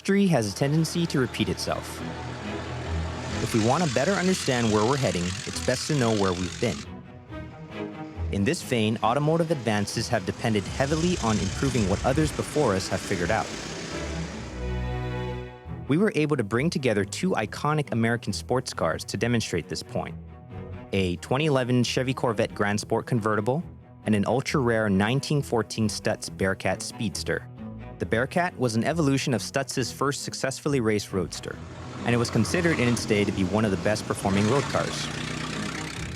History has a tendency to repeat itself. If we want to better understand where we're heading, it's best to know where we've been. In this vein, automotive advances have depended heavily on improving what others before us have figured out. We were able to bring together two iconic American sports cars to demonstrate this point: a 2011 Chevy Corvette Grand Sport convertible and an ultra-rare 1914 Stutz Bearcat Speedster. The Bearcat was an evolution of Stutz's first successfully raced roadster, and it was considered in its day to be one of the best performing road cars.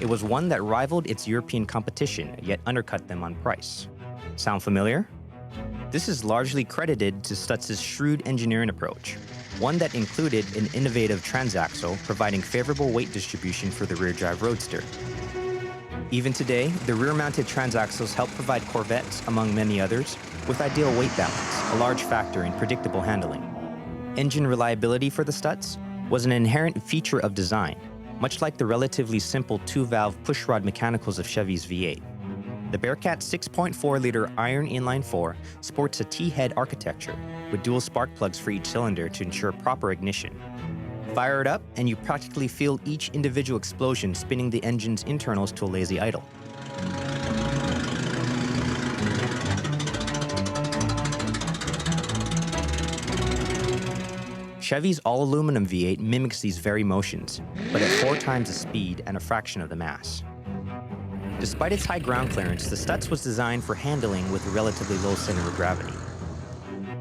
It was one that rivaled its European competition, yet undercut them on price. Sound familiar? This is largely credited to Stutz's shrewd engineering approach, one that included an innovative transaxle providing favorable weight distribution for the rear-drive roadster. Even today, the rear-mounted transaxles help provide Corvettes, among many others, with ideal weight balance, a large factor in predictable handling. Engine reliability for the Stutz was an inherent feature of design, much like the relatively simple two-valve pushrod mechanicals of Chevy's V8. The Bearcat's 6.4-liter iron inline-4 sports a T-head architecture with dual spark plugs for each cylinder to ensure proper ignition. Fire it up, and you practically feel each individual explosion spinning the engine's internals to a lazy idle. Chevy's all-aluminum V8 mimics these very motions, but at 4 times the speed and a fraction of the mass. Despite its high ground clearance, the Stutz was designed for handling with a relatively low center of gravity.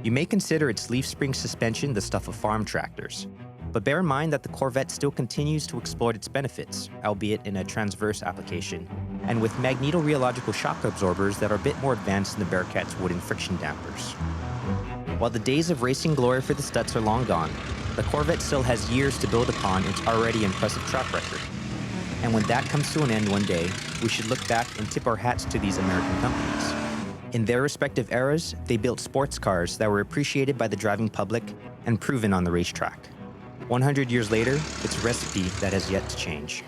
You may consider its leaf spring suspension the stuff of farm tractors, but bear in mind that the Corvette still continues to exploit its benefits, albeit in a transverse application, and with magneto-rheological shock absorbers that are a bit more advanced than the Bearcat's wooden friction dampers. While the days of racing glory for the Stutz are long gone, the Corvette still has years to build upon its already impressive track record. And when that comes to an end one day, we should look back and tip our hats to these American companies. In their respective eras, they built sports cars that were appreciated by the driving public and proven on the racetrack. 100 years later, it's a recipe that has yet to change.